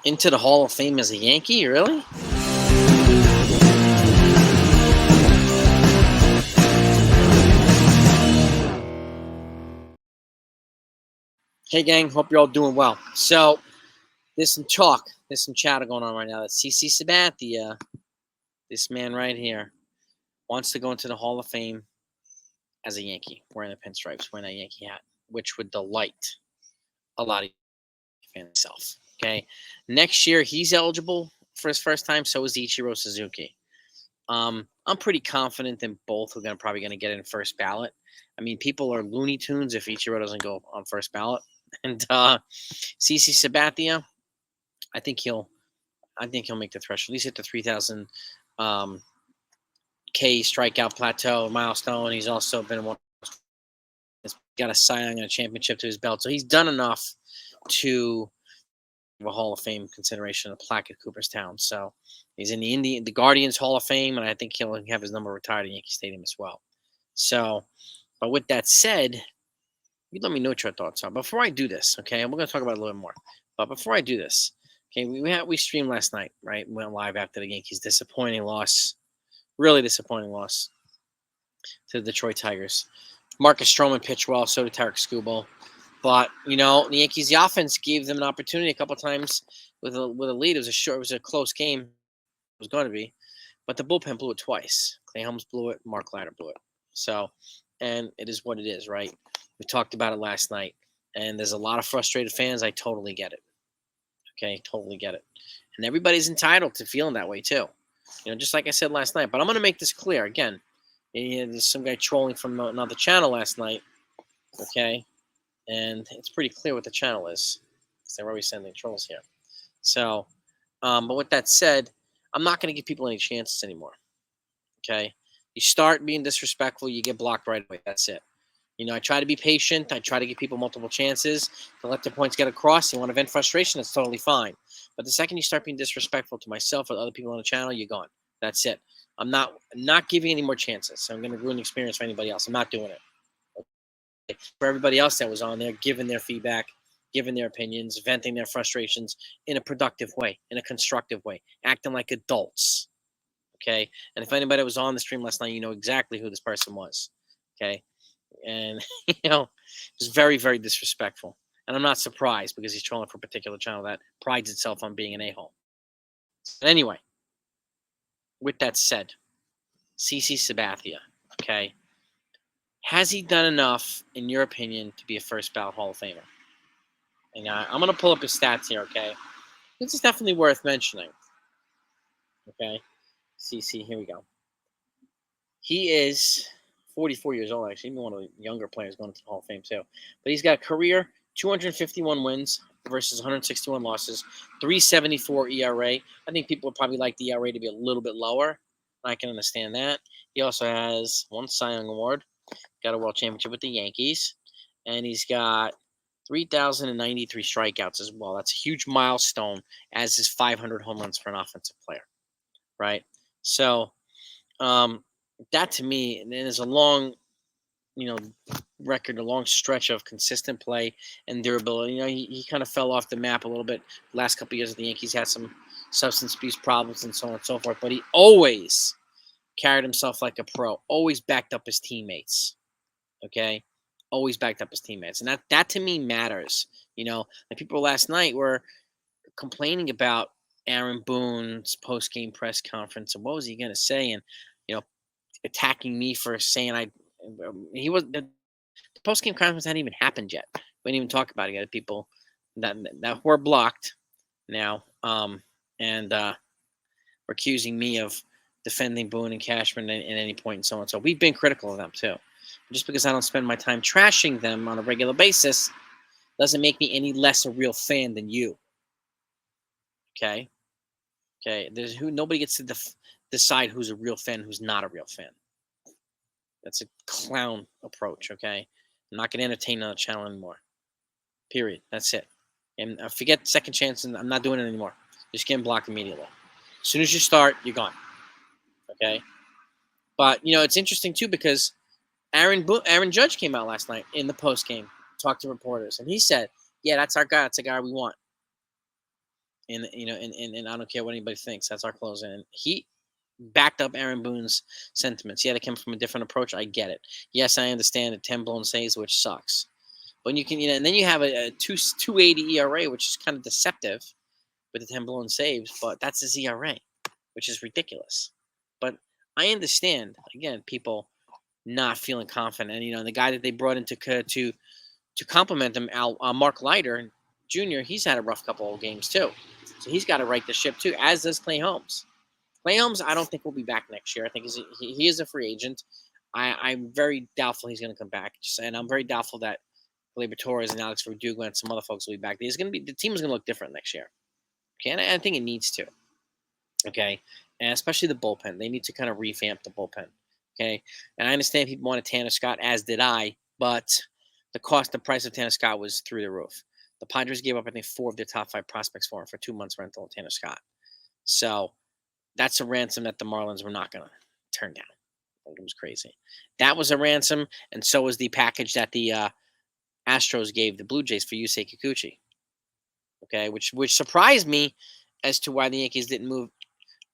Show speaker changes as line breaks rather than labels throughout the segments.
Into the Hall of Fame as a Yankee? Really? Hey, gang. Hope you're all doing well. So, there's some talk. There's some chatter going on right now that CC Sabathia, this man right here, wants to go into the Hall of Fame as a Yankee, wearing the pinstripes, wearing that Yankee hat, which would delight a lot of fans himself. Okay. Next year, he's eligible for his first time. So is Ichiro Suzuki. I'm pretty confident that both are probably going to get in first ballot. I mean, people are Looney Tunes if Ichiro doesn't go on first ballot. And CC Sabathia, I think he'll make the threshold. At least hit the 3,000 K strikeout plateau milestone. He's also been one. He's got a Cy Young and a championship to his belt, so he's done enough to have a Hall of Fame consideration, a plaque at Cooperstown. So he's in the Guardians Hall of Fame, and I think he'll have his number retired at Yankee Stadium as well. So, but with that said, you let me know what your thoughts are. Before I do this, okay, and we're going to talk about it a little bit more. But before I do this, okay, we streamed last night, right? We went live after the Yankees' disappointing loss, really disappointing loss to the Detroit Tigers. Marcus Stroman pitched well, so did Tarek Skubal. But, you know, the Yankees, the offense gave them an opportunity a couple times with a lead. It was a close game. It was going to be. But the bullpen blew it twice. Clay Helms blew it. Mark Leiter blew it. So, and it is what it is, right? We talked about it last night. And there's a lot of frustrated fans. I totally get it. Okay, totally get it. And everybody's entitled to feeling that way too. You know, just like I said last night. But I'm going to make this clear. Again, there's some guy trolling from another channel last night. Okay? And it's pretty clear what the channel is. They're always sending trolls here. So, but with that said, I'm not going to give people any chances anymore. Okay? You start being disrespectful, you get blocked right away. That's it. You know, I try to be patient. I try to give people multiple chances to let their points get across. You want to vent frustration, that's totally fine. But the second you start being disrespectful to myself or other people on the channel, you're gone. That's it. I'm not giving any more chances. I'm going to ruin the experience for anybody else. I'm not doing it. Okay? For everybody else that was on there, giving their feedback, giving their opinions, venting their frustrations in a productive way, in a constructive way, acting like adults. Okay? And if anybody was on the stream last night, you know exactly who this person was. Okay? And, you know, it's very, very disrespectful. And I'm not surprised because he's trolling for a particular channel that prides itself on being an a-hole. But anyway, with that said, CC Sabathia, okay, has he done enough, in your opinion, to be a first ballot Hall of Famer? And I'm going to pull up his stats here, okay? This is definitely worth mentioning. Okay? CC, here we go. He is 44 years old, actually. Even one of the younger players going to the Hall of Fame, too. But he's got a career 251 wins versus 161 losses, 3.74 ERA. I think people would probably like the ERA to be a little bit lower. I can understand that. He also has one Cy Young Award, got a World Championship with the Yankees, and he's got 3,093 strikeouts as well. That's a huge milestone, as is 500 home runs for an offensive player, right? So that to me, and there's a long, you know, record, a long stretch of consistent play and durability. You know, he kind of fell off the map a little bit. Last couple of years, the Yankees had some substance abuse problems and so on and so forth, but he always carried himself like a pro, always backed up his teammates, okay? Always backed up his teammates. And that to me matters. You know, like people last night were complaining about Aaron Boone's post-game press conference and what was he going to say, and, you know, attacking me for saying the post-game conference hadn't even happened yet. We didn't even talk about it. You got people that were blocked now, and were accusing me of defending Boone and Cashman at any point and so on. So we've been critical of them too. Just because I don't spend my time trashing them on a regular basis doesn't make me any less a real fan than you. Okay? Okay. Nobody gets to decide who's a real fan, who's not a real fan. That's a clown approach, okay? I'm not going to entertain on the channel anymore. Period. That's it. And forget second chance, and I'm not doing it anymore. Just getting blocked immediately. As soon as you start, you're gone. Okay? But, you know, it's interesting, too, because Aaron Judge came out last night in the postgame, talked to reporters, and he said, yeah, that's our guy. That's the guy we want. And and I don't care what anybody thinks. That's our closer, and he backed up Aaron Boone's sentiments. Yeah, they came from a different approach. I get it. Yes, I understand the 10 blown saves, which sucks. But you can, and then you have a 2.80 ERA, which is kind of deceptive with the 10 blown saves. But that's his ERA, which is ridiculous. But I understand again people not feeling confident, and the guy that they brought in to compliment him, Mark Leiter Jr. He's had a rough couple of games too, so he's got to right the ship too. As does Clay Holmes. Clay Holmes, I don't think will be back next year. I think he is a free agent. I'm very doubtful he's going to come back, and I'm very doubtful that Gleyber Torres and Alex Verdugo and some other folks will be back. The team is going to look different next year. Okay, and I think it needs to. Okay, and especially the bullpen, they need to kind of revamp the bullpen. Okay, and I understand people wanted Tanner Scott, as did I, but the price of Tanner Scott was through the roof. The Padres gave up, I think, 4 of their top 5 prospects for him for 2 months rental of Tanner Scott. So that's a ransom that the Marlins were not going to turn down. It was crazy. That was a ransom, and so was the package that the Astros gave the Blue Jays for Yusei Kikuchi. Okay, which surprised me as to why the Yankees didn't move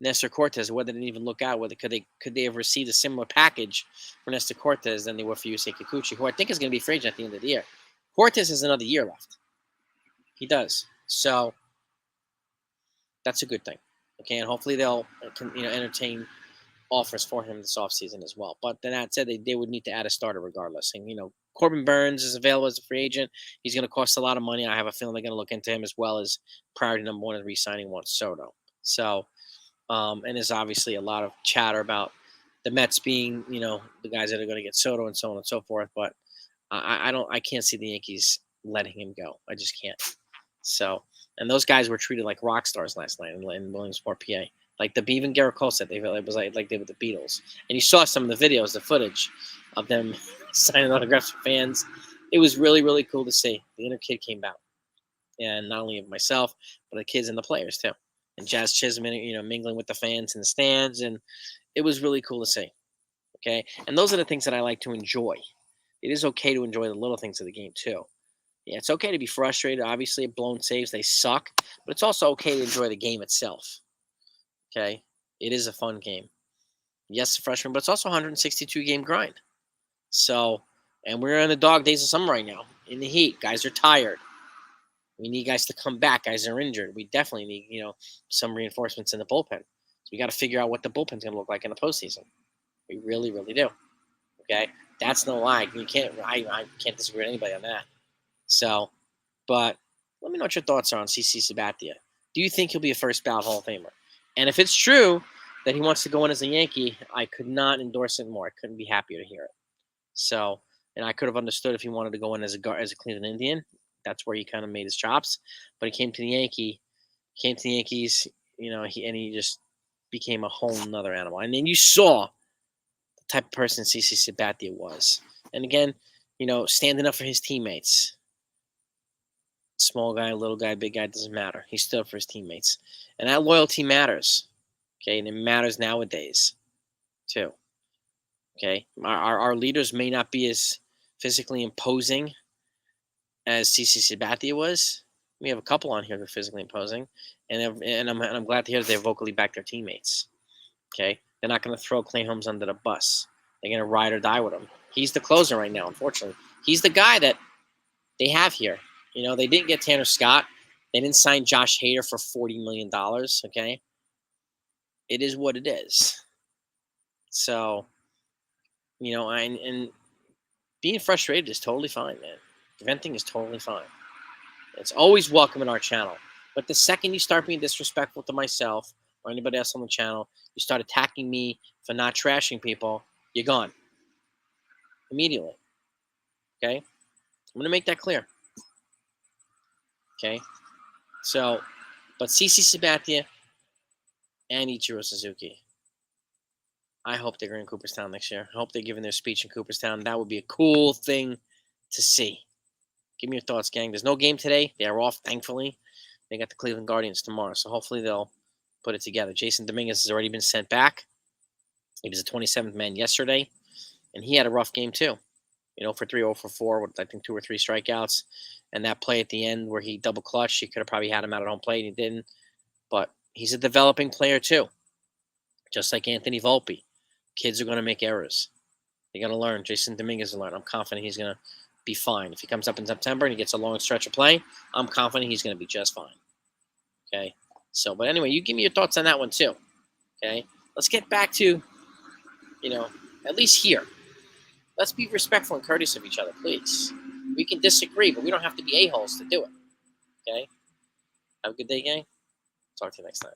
Nestor Cortez, whether they didn't even look out, whether could they have received a similar package for Nestor Cortez than they were for Yusei Kikuchi, who I think is going to be free agent at the end of the year. Cortez has another year left. He does. So that's a good thing. Okay, and hopefully they'll entertain offers for him this offseason as well. But then that said, they would need to add a starter regardless. And Corbin Burns is available as a free agent. He's going to cost a lot of money. I have a feeling they're going to look into him as well as priority number 1 is re-signing Juan Soto. So, and there's obviously a lot of chatter about the Mets being, the guys that are going to get Soto and so on and so forth. But I can't see the Yankees letting him go. I just can't. So, and those guys were treated like rock stars last night in Williamsport, PA. Like even Garrett Cole said, it was like they were the Beatles. And you saw some of the videos, the footage of them signing autographs for fans. It was really, really cool to see. The inner kid came out, and not only of myself, but the kids and the players too. And Jazz Chisholm, mingling with the fans in the stands, and it was really cool to see. Okay, and those are the things that I like to enjoy. It is okay to enjoy the little things of the game too. Yeah, it's okay to be frustrated. Obviously, blown saves, they suck, but it's also okay to enjoy the game itself. Okay, it is a fun game. Yes, a freshman, but it's also a 162 game grind. So, and we're in the dog days of summer right now. In the heat, guys are tired. We need guys to come back. Guys are injured. We definitely need, some reinforcements in the bullpen. So we got to figure out what the bullpen's going to look like in the postseason. We really, really do. Okay, that's no lie. You can't. I can't disagree with anybody on that. So, but let me know what your thoughts are on CC Sabathia. Do you think he'll be a first ballot Hall of Famer? And if it's true that he wants to go in as a Yankee, I could not endorse it more. I couldn't be happier to hear it. So, and I could have understood if he wanted to go in as a Cleveland Indian. That's where he kind of made his chops. But he came to the Yankees. He just became a whole nother animal. And then you saw the type of person CC Sabathia was. And again, standing up for his teammates. Small guy, little guy, big guy, doesn't matter. He stood up for his teammates. And that loyalty matters. Okay, and it matters nowadays, too. Okay, our leaders may not be as physically imposing as CC Sabathia was. We have a couple on here that are physically imposing, and I'm glad to hear that they vocally back their teammates. Okay, they're not going to throw Clay Holmes under the bus. They're going to ride or die with him. He's the closer right now, unfortunately. He's the guy that they have here. They didn't get Tanner Scott. They didn't sign Josh Hader for $40 million, okay? It is what it is. So, and being frustrated is totally fine, man. Venting is totally fine. It's always welcome in our channel. But the second you start being disrespectful to myself or anybody else on the channel, you start attacking me for not trashing people, you're gone. Immediately. Okay? I'm going to make that clear. Okay? So, but CC Sabathia and Ichiro Suzuki, I hope they're in Cooperstown next year. I hope they're giving their speech in Cooperstown. That would be a cool thing to see. Give me your thoughts, gang. There's no game today. They are off, thankfully. They got the Cleveland Guardians tomorrow, so hopefully they'll put it together. Jasson Dominguez has already been sent back. He was the 27th man yesterday, and he had a rough game too. For 3, 0 for 4 with, I think, 2 or 3 strikeouts. And that play at the end where he double clutched, he could have probably had him out at home plate, and he didn't. But he's a developing player too, just like Anthony Volpe. Kids are going to make errors. They're going to learn. Jasson Dominguez will learn. I'm confident he's going to be fine. If he comes up in September and he gets a long stretch of play, I'm confident he's going to be just fine. Okay? So, but anyway, you give me your thoughts on that one too. Okay? Let's get back to, at least here. Let's be respectful and courteous of each other, please. We can disagree, but we don't have to be a-holes to do it. Okay? Have a good day, gang. Talk to you next time.